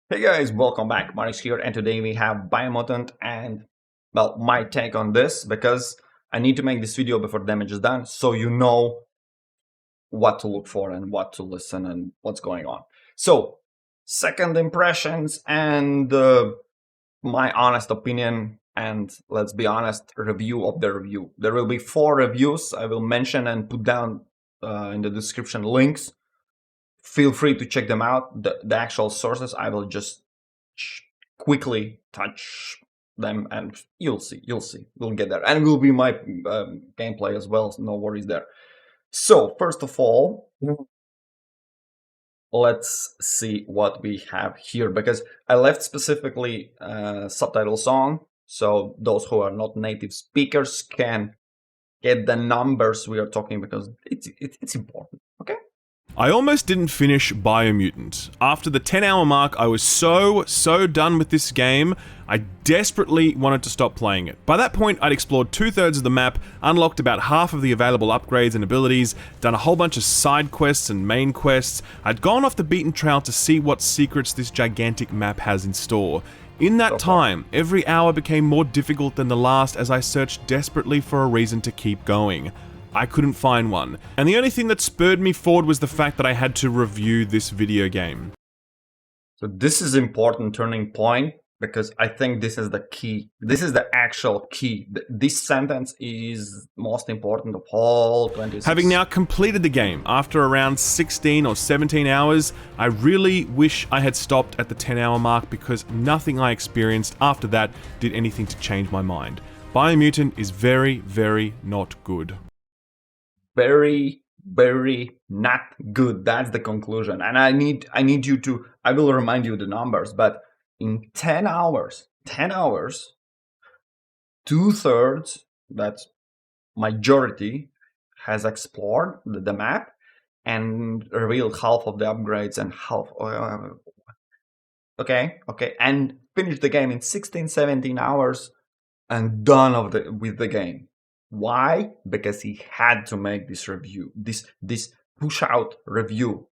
Hey guys, welcome back. Maris here, and today we have Biomutant and, well, my take on this because I need to make this video before damage is done so you know what to look for and what to listen and what's going on. So, second impressions and my honest opinion and, let's be honest, review of the review. There will be 4 reviews I will mention and put down in the description links. Feel free to check them out. The actual sources, I will just quickly touch them and you'll see, we'll get there. And it will be my gameplay as well, so no worries there. So, first of all, let's see what we have here, because I left specifically subtitles on, so those who are not native speakers can get the numbers we are talking, because it's important, okay? I almost didn't finish Biomutant. After the 10-hour mark, I was so done with this game, I desperately wanted to stop playing it. By that point, I'd explored 2/3 of the map, unlocked about half of the available upgrades and abilities, done a whole bunch of side quests and main quests. I'd gone off the beaten trail to see what secrets this gigantic map has in store. In that time, every hour became more difficult than the last as I searched desperately for a reason to keep going. I couldn't find one, and the only thing that spurred me forward was the fact that I had to review this video game. So this is important turning point, because I think this is the key. This is the actual key. This sentence is most important of all 26. Having now completed the game, after around 16 or 17 hours, I really wish I had stopped at the 10-hour mark, because nothing I experienced after that did anything to change my mind. Biomutant is very not good. Very not good. That's the conclusion. And I need you to, I will remind you the numbers, but in 10 hours, 2/3, that's majority, has explored the map and revealed half of the upgrades and half, okay, and finished the game in 16-17 hours and done with the game. Why? Because he had to make this review, this push out review,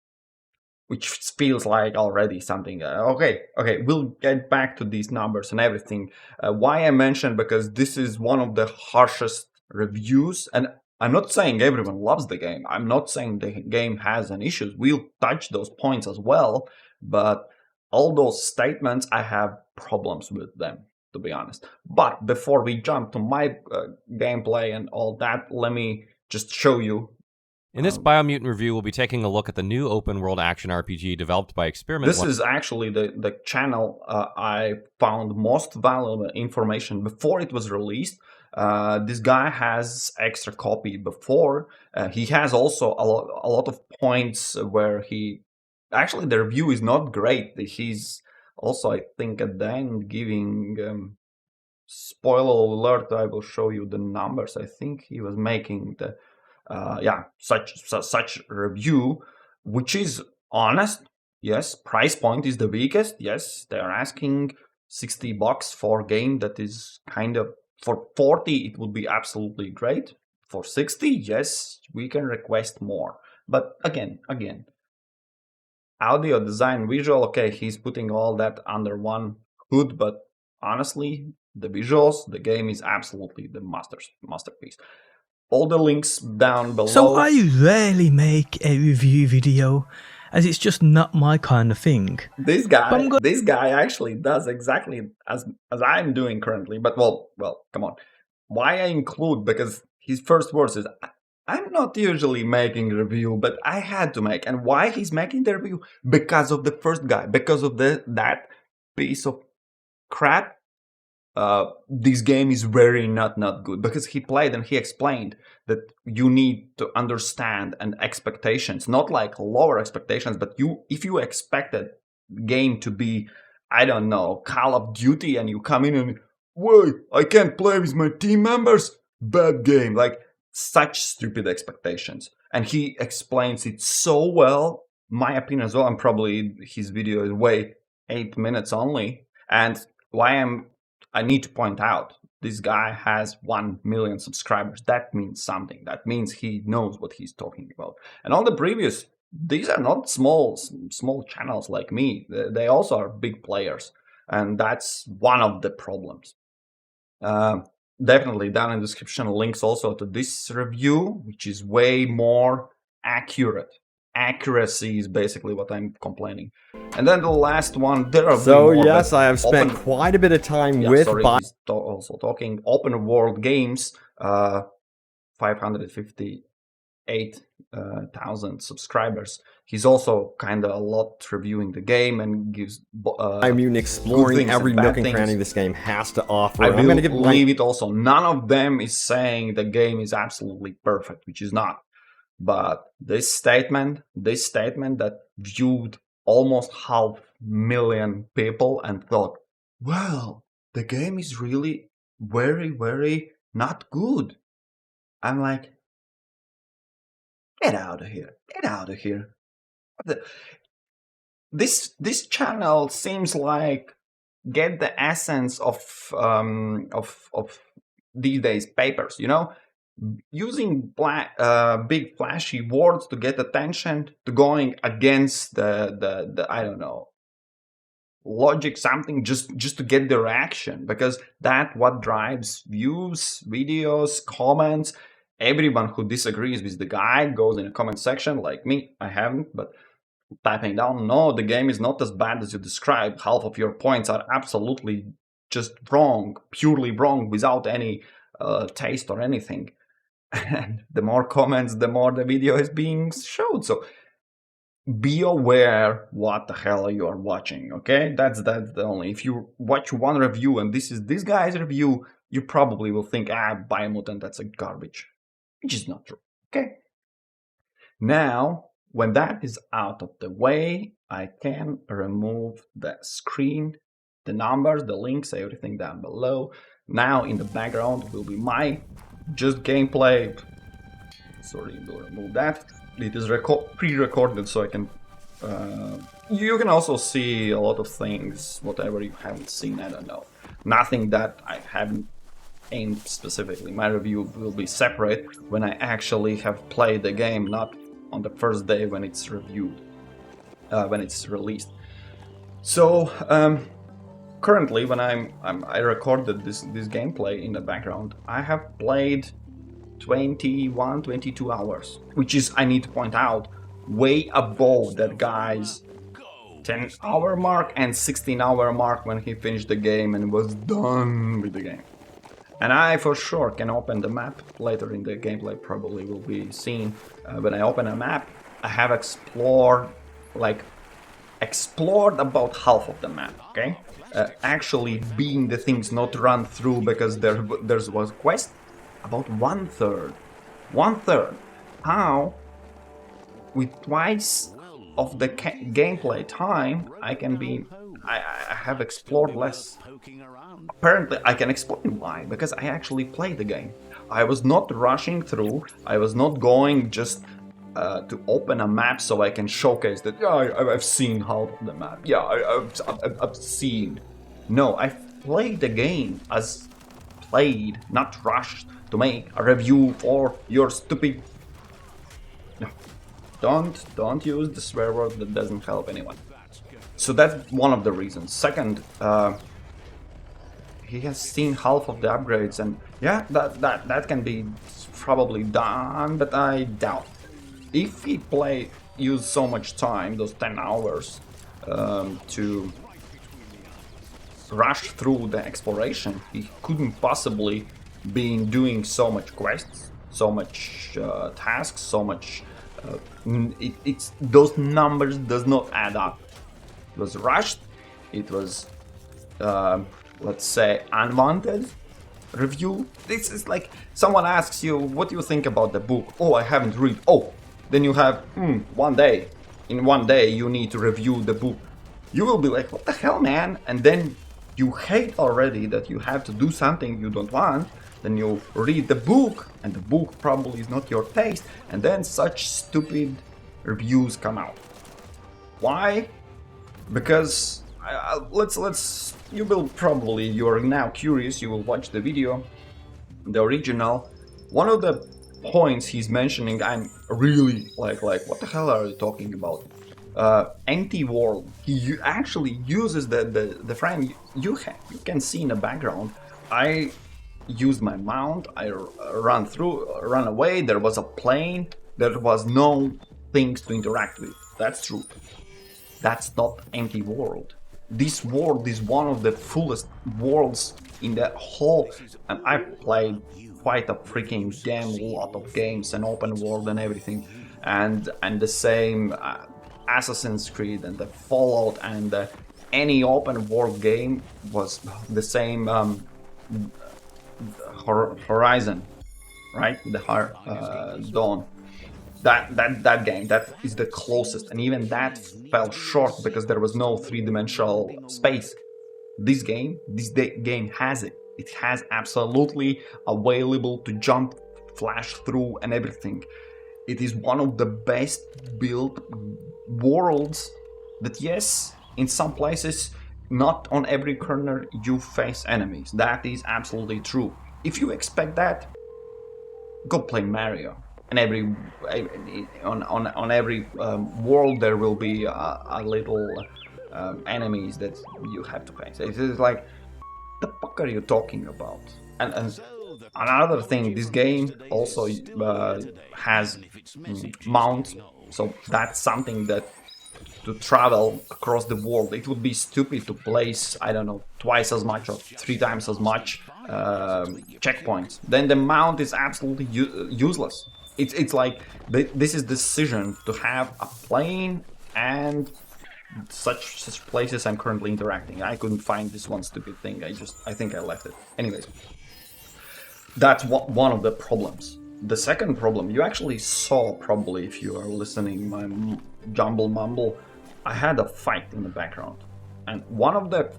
which feels like already something. Okay, we'll get back to these numbers and everything. Why I mentioned, because this is one of the harshest reviews, and I'm not saying everyone loves the game. I'm not saying the game has an issues. We'll touch those points as well, but all those statements, I have problems with them, to be honest. But before we jump to my gameplay and all that, let me just show you. In this Biomutant review, we'll be taking a look at the new open-world action RPG developed by Experiment. This is actually the channel I found most valuable information before it was released. This guy has extra copy before. He has also a lot of points where he... Actually, the review is not great. He's also, I think, at the end giving... spoiler alert, I will show you the numbers. I think he was making the... such review, which is honest. Yes, price point is the weakest. Yes, they are asking $60 for a game that is kind of... For 40, it would be absolutely great. For 60, yes, we can request more. But again, audio, design, visual, okay, he's putting all that under one hood, but honestly, the visuals, the game is absolutely the masterpiece. All the links down below. So I rarely make a review video, as it's just not my kind of thing. This guy actually does exactly as I'm doing currently. But well, come on. Why I include? Because his first words is, I'm not usually making review, but I had to make. And why he's making the review? Because of the first guy. Because of that piece of crap. This game is very not good, because he played and he explained that you need to understand and expectations, not like lower expectations, but if you expected game to be, I don't know, Call of Duty, and you come in and, wait, I can't play with my team members, bad game, like such stupid expectations. And he explains it so well, my opinion as well, and probably his video is way 8 minutes only. And why I need to point out, this guy has 1 million subscribers. That means something. That means he knows what he's talking about. And on the previous these are not small channels like me. They also are big players, and that's one of the problems. Definitely down in the description links also to this review, which is way more accurate. Accuracy is basically what I'm complaining. And then the last one, there are So more, yes, but I have spent open, quite a bit of time yeah, with sorry, he's also talking open world games. 558,000 subscribers. He's also kind of a lot reviewing the game and gives Biomutant, good exploring things every and bad nook and things. cranny this game has to offer. I I'm will gonna give leave it also. None of them is saying the game is absolutely perfect, which is not. But this statement that viewed almost 500,000 people and thought, well, the game is really very, very not good. I'm like, get out of here. Get out of here. This channel seems like get the essence of these days papers, you know, using big flashy words to get attention, to going against the I don't know, logic, something, just to get the reaction, because that what drives views, videos, comments. Everyone who disagrees with the guy goes in a comment section, like me. I haven't, but typing down, no, the game is not as bad as you describe. Half of your points are absolutely just wrong, purely wrong, without any taste or anything. And the more comments, the more the video is being showed. So be aware what the hell you are watching, okay? That's the only. If you watch one review and this is this guy's review, you probably will think, Biomutant, that's a garbage. Which is not true, okay? Now, when that is out of the way, I can remove the screen, the numbers, the links, everything down below. Now in the background will be my just gameplay. Sorry, we'll remove that. It is pre-recorded, so I can. You can also see a lot of things, whatever you haven't seen. I don't know. Nothing that I haven't aimed specifically. My review will be separate when I actually have played the game, not on the first day when it's reviewed, when it's released. So currently, when I recorded this gameplay in the background, I have played 22 hours, which is, I need to point out, way above that guy's 10-hour mark and 16-hour mark when he finished the game and was done with the game. And I for sure can open the map later in the gameplay, probably will be seen. When I open a map, I have explored about half of the map, okay? Actually being the things not run through because there was a quest, about 1/3. 1/3. How, with twice of the gameplay time, I have explored less. Apparently, I can explain why, because I actually played the game. I was not rushing through, I was not going just to open a map so I can showcase that, yeah, I've seen half of the map, yeah, I've seen. No, I've played the game as played, not rushed to make a review for your stupid... No, don't use the swear word, that doesn't help anyone. So that's one of the reasons. Second, he has seen half of the upgrades, and yeah, that can be probably done, but I doubt. If he used so much time, those 10 hours, to rush through the exploration, he couldn't possibly be doing so much quests, so much tasks, so much. It's those numbers does not add up. It was rushed. It was, let's say, unwanted review. This is like someone asks you, what do you think about the book? Oh, I haven't read. Oh, then you have 1 day. In 1 day, you need to review the book. You will be like, what the hell, man? And then you hate already that you have to do something you don't want. Then you read the book, and the book probably is not your taste. And then such stupid reviews come out. Why? Because you will probably, you're now curious, you will watch the video, the original. One of the points he's mentioning, I'm really like what the hell are you talking about? Anti-world. He actually uses the frame you can see in the background. I used my mount. I run away. There was a plane. There was no things to interact with. That's true. That's not anti-world. This world is one of the fullest worlds in the whole, and I've played quite a freaking damn lot of games and open world and everything, and the same Assassin's Creed and the Fallout and any open world game was the same Horizon, right? The Dawn. That game, that is the closest, and even that fell short because there was no three-dimensional space. This game has it. It has absolutely available to jump, flash through, and everything. It is one of the best built worlds that, yes, in some places, not on every corner you face enemies. That is absolutely true. If you expect that, go play Mario. And on every world there will be a little enemies that you have to face. It is like, the fuck are you talking about? And another thing, this game also has mounts, so that's something that to travel across the world, it would be stupid to place, I don't know, twice as much or 3 times as much checkpoints. Then the mount is absolutely useless. It's like this is decision to have a plane and such places I'm currently interacting. I couldn't find this one stupid thing. I think I left it. Anyways, that's one of the problems. The second problem, you actually saw probably if you are listening my jumble mumble, I had a fight in the background, and one of the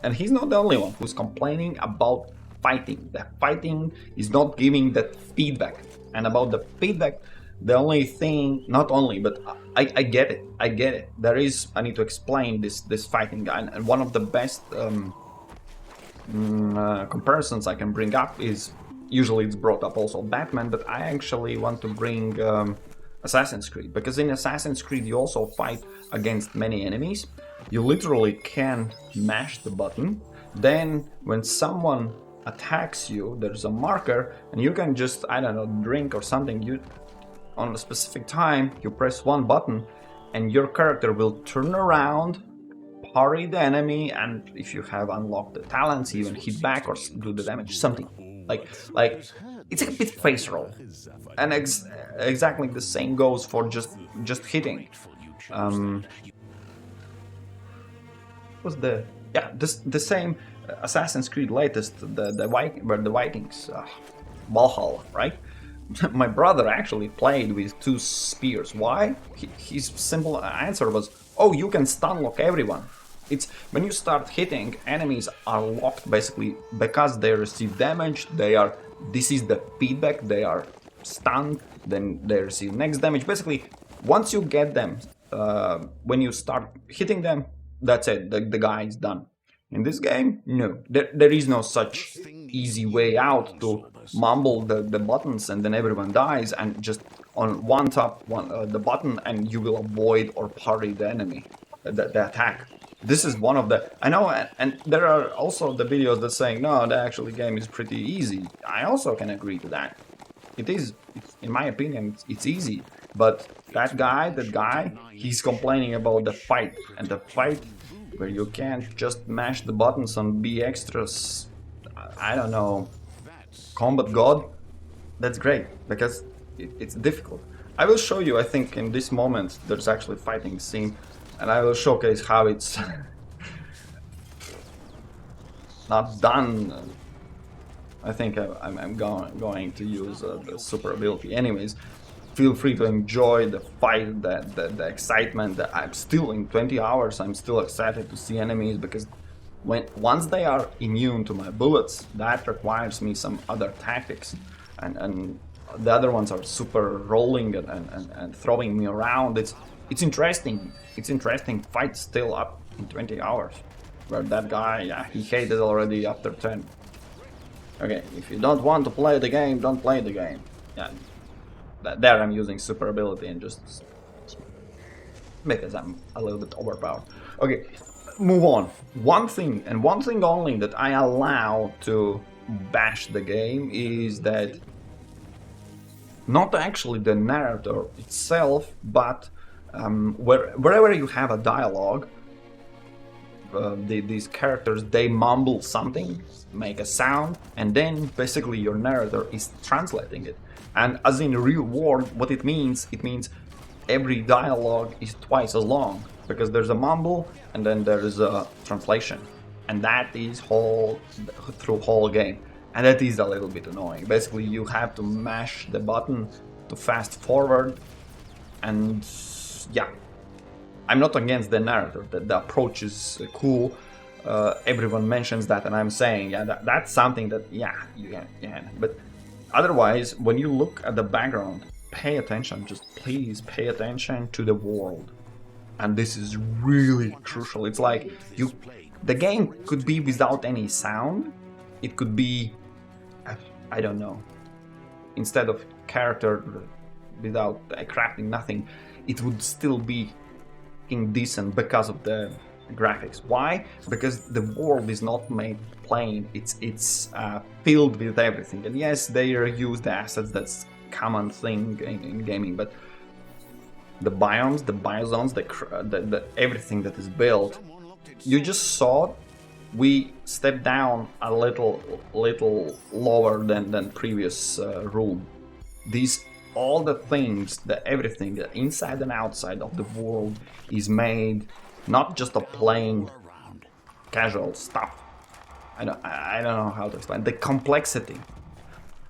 and he's not the only one who's complaining about fighting. The fighting is not giving that feedback. And about the feedback, the only thing, not only, but I get it. I get it. There is, I need to explain this fighting guy. And one of the best comparisons I can bring up is, usually it's brought up also Batman, but I actually want to bring Assassin's Creed. Because in Assassin's Creed you also fight against many enemies. You literally can mash the button. Then when someone attacks you, there's a marker, and you can just, I don't know, drink or something. You, on a specific time, you press one button, and your character will turn around, parry the enemy, and if you have unlocked the talents, even hit back or do the damage, something like it's a bit face roll, and exactly the same goes for just hitting. Was the the same Assassin's Creed latest, the Vikings, Valhalla, right? My brother actually played with 2 spears. Why? His simple answer was, oh, you can stun lock everyone. It's when you start hitting, enemies are locked basically because they receive damage. This is the feedback. They are stunned, then they receive next damage. Basically, once you get them, when you start hitting them, that's it. The guy is done. In this game, no. There is no such easy way out to mumble the buttons and then everyone dies, and just on one tap the button and you will avoid or parry the enemy, the attack. This is one of the, I know, and there are also the videos that saying, no, the actual game is pretty easy. I also can agree to that. It is, in my opinion, it's easy. But that guy, he's complaining about the fight, and the fight where you can't just mash the buttons and be extras, I don't know, combat god. That's great, because it's difficult. I will show you, I think in this moment there's actually fighting scene, and I will showcase how it's not done. I think I'm going to use the super ability. Anyways, feel free to enjoy the fight, the excitement. I'm still in 20 hours. I'm still excited to see enemies, because once they are immune to my bullets, that requires me some other tactics, and the other ones are super rolling and throwing me around. It's interesting. It's interesting fight still up in 20 hours, where that guy, yeah, he hated already after 10. Okay, if you don't want to play the game, don't play the game. Yeah, there I'm using super ability and just because I'm a little bit overpowered. Okay, move on. One thing, and one thing only, that I allow to bash the game is that not actually the narrator itself, but wherever you have a dialogue, these characters, they mumble something, make a sound, and then basically your narrator is translating it. And as in real world, what it means every dialogue is twice as long, because there's a mumble and then there is a translation, and that is through whole game, and that is a little bit annoying. Basically, you have to mash the button to fast forward, and yeah, I'm not against the narrator. The approach is cool. Everyone mentions that, and I'm saying, yeah, that's something that, yeah, you can. But otherwise, when you look at the background, pay attention. Just please pay attention to the world. And this is really crucial. It's like the game could be without any sound. It could be, I don't know, instead of character without crafting nothing, it would still be indecent because of the graphics. Why? Because the world is not made plain. It's filled with everything. And yes, they reuse the assets. That's common thing in gaming. But the biomes, the biozones, the everything that is built, you just saw. We stepped down a little lower than previous room. All the things, everything, the inside and outside of the world is made not just of plain casual stuff. I don't know how to explain the complexity.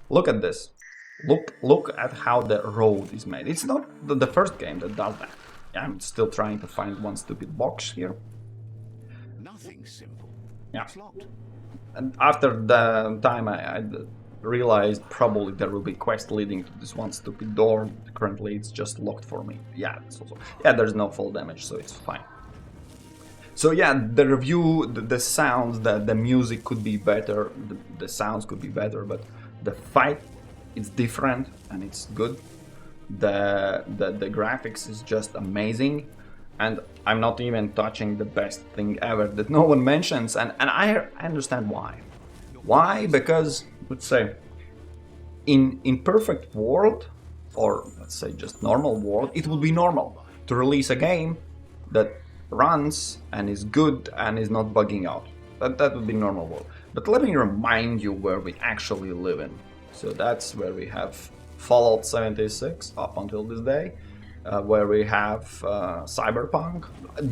Look at this. Look at how the road is made. It's not the first game that does that. I'm still trying to find one stupid box here. Nothing simple. Yeah. It's locked. And after the time I realized probably there will be quest leading to this one stupid door. Currently it's just locked for me. Yeah, there's no fall damage, so it's fine. So yeah, the review, the sounds, the music could be better, the sounds could be better, but the fight, it's different and it's good. The graphics is just amazing, and I'm not even touching the best thing ever that no one mentions, and I understand why. Why? Because, let's say, in perfect world, or let's say just normal world, it would be normal to release a game that runs and is good and is not bugging out. That would be normal world. But let me remind you where we actually live in. So that's where we have Fallout 76 up until this day, where we have Cyberpunk.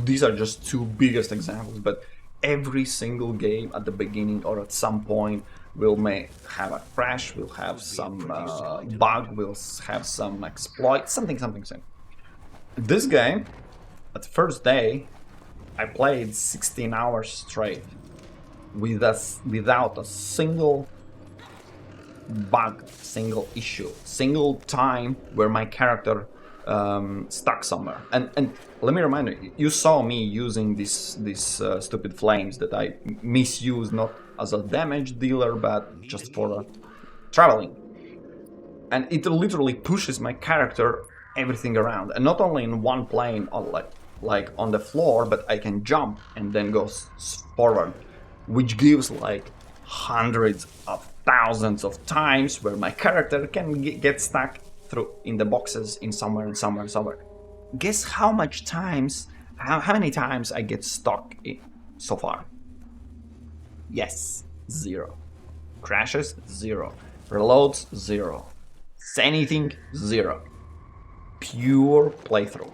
These are just two biggest examples, but every single game at the beginning or at some point will have a crash, will have some bug, will have some exploit, something. This game, at first day, I played 16 hours straight without a single bug, single issue, single time where my character stuck somewhere. And let me remind you, you saw me using these stupid flames that I misuse, not as a damage dealer, but just for traveling. And it literally pushes my character everything around, and not only in one plane, or like on the floor, but I can jump and then go forward, which gives like hundreds of thousands of times where my character can get stuck in the boxes in somewhere. Guess how many times I get stuck so far? Yes, 0. Crashes, 0. Reloads, 0. Anything, 0. Pure playthrough.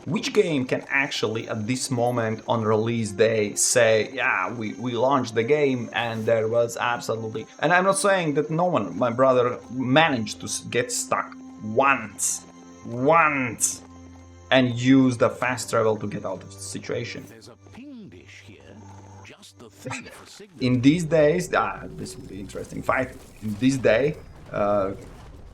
Which game can actually at this moment on release day say, yeah, we launched the game and there was absolutely... And I'm not saying that no one, my brother, managed to get stuck once, and use the fast travel to get out of the situation. There's a ping dish here, just the thing for signal. In these days, this will be interesting fight. In this day,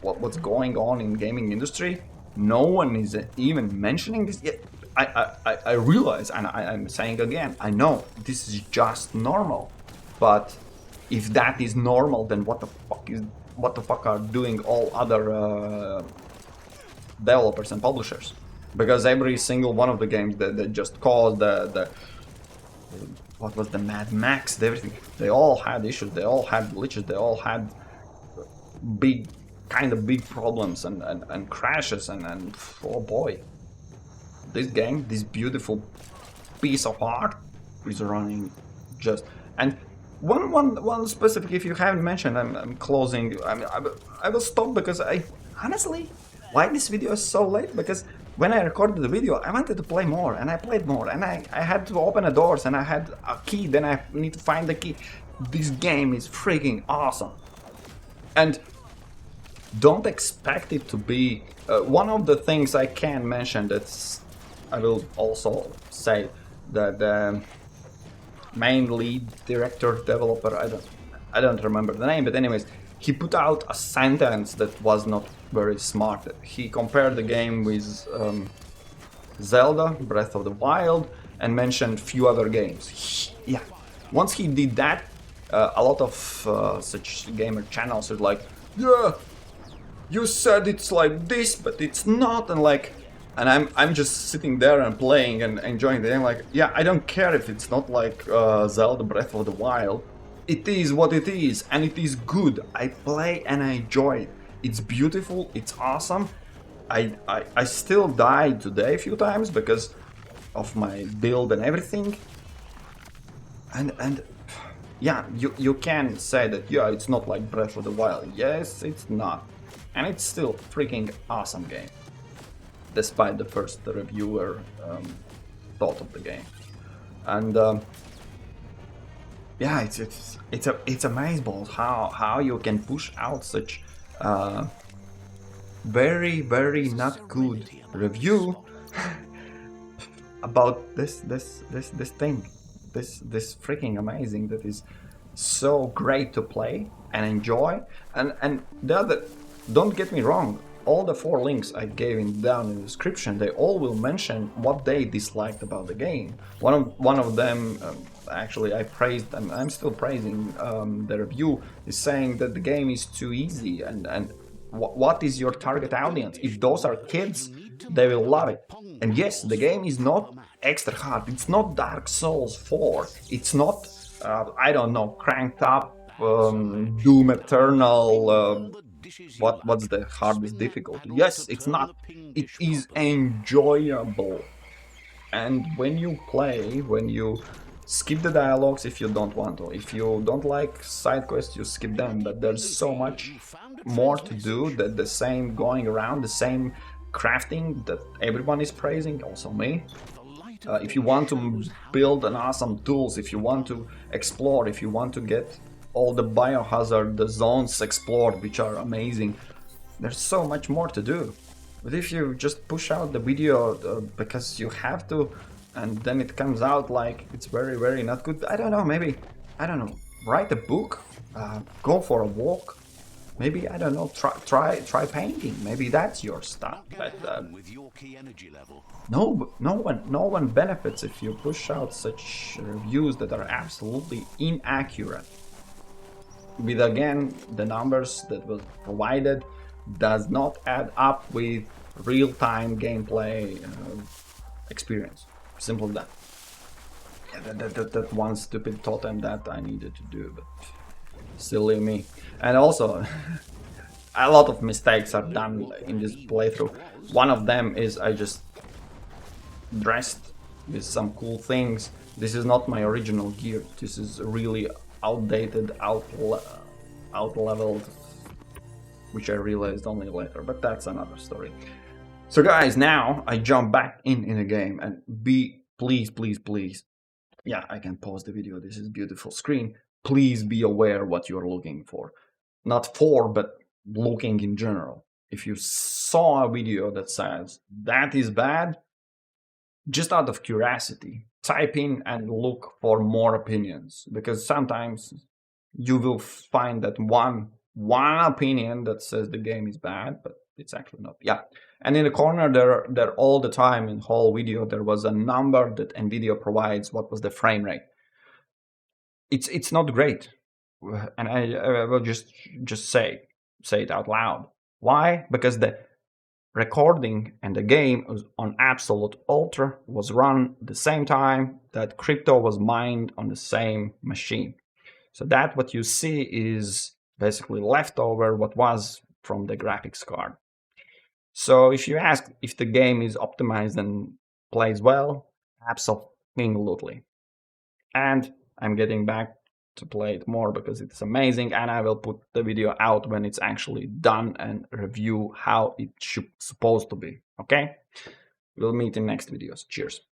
what's going on in gaming industry, no one is even mentioning this yet. I realize, and I'm saying again, I know this is just normal, but if that is normal, then what the fuck are doing all other developers and publishers? Because every single one of the games that just caused the what was the Mad Max, everything, they all had issues, they all had glitches, they all had big problems and crashes and oh boy, this game, this beautiful piece of art is running just. And one specific, if you haven't mentioned, I'm closing. I will stop because I honestly, why this video is so late, because when I recorded the video I wanted to play more and I played more and I had to open the doors and I had a key, then I need to find the key. This game is freaking awesome, and don't expect it to be one of the things I can mention. That's, I will also say that the main lead director developer, I don't remember the name, but anyways, he put out a sentence that was not very smart. He compared the game with Zelda Breath of the Wild and mentioned few other games. Yeah, once he did that, a lot of such gamer channels are like, yeah, you said it's like this, but it's not, and like, and I'm just sitting there and playing and enjoying the game. Like, yeah, I don't care if it's not like Zelda Breath of the Wild. It is what it is, and it is good. I play and I enjoy it. It's beautiful. It's awesome. I still died today a few times because of my build and everything. And yeah, you can say that, yeah, it's not like Breath of the Wild. Yes, it's not. And it's still a freaking awesome game, despite the first reviewer thought of the game. And yeah, it's amazing how you can push out such very not good review about this thing, this freaking amazing, that is so great to play and enjoy. And the other, don't get me wrong, all the 4 links I gave down in the description, they all will mention what they disliked about the game. One of them, actually I praised, and I'm still praising the review, is saying that the game is too easy, and what is your target audience? If those are kids, they will love it. And yes, the game is not extra hard, it's not Dark Souls 4, it's not, I don't know, cranked up Doom Eternal, what's the hardest difficulty? Yes, it's not. It is enjoyable. And when you play, when you skip the dialogues if you don't want to, if you don't like side quests, you skip them, but there's so much more to do, that the same going around, the same crafting that everyone is praising, also me. If you want to build an awesome tools, if you want to explore, if you want to get all the biohazard, the zones explored, which are amazing, there's so much more to do. But if you just push out the video because you have to, and then it comes out like it's very not good, I don't know, maybe, I don't know, write a book, go for a walk, maybe, I don't know, try painting, maybe that's your stuff. But no one benefits if you push out such reviews that are absolutely inaccurate. With, again, the numbers that was provided does not add up with real-time gameplay experience. Simple as that. Yeah, that one stupid totem that I needed to do, but silly me. And also, a lot of mistakes are done in this playthrough. One of them is I just dressed with some cool things. This is not my original gear. This is really outdated, out-leveled, which I realized only later, but that's another story. So guys, now I jump back in the game, and please, yeah, I can pause the video, this is beautiful screen, please be aware what you're looking for. Not for, but looking in general. If you saw a video that says that is bad, just out of curiosity, type in and look for more opinions, because sometimes you will find that one opinion that says the game is bad, but it's actually not. Yeah, and in the corner there all the time in whole video there was a number that Nvidia provides, what was the frame rate. It's not great. and I will just say it out loud. Why? Because the recording and the game was on absolute ultra was run the same time that crypto was mined on the same machine. So that what you see is basically leftover what was from the graphics card. So if you ask if the game is optimized and plays well, absolutely. And I'm getting back to play it more because it's amazing, and I will put the video out when it's actually done and review how it should supposed to be. Okay? We'll meet in next videos. Cheers.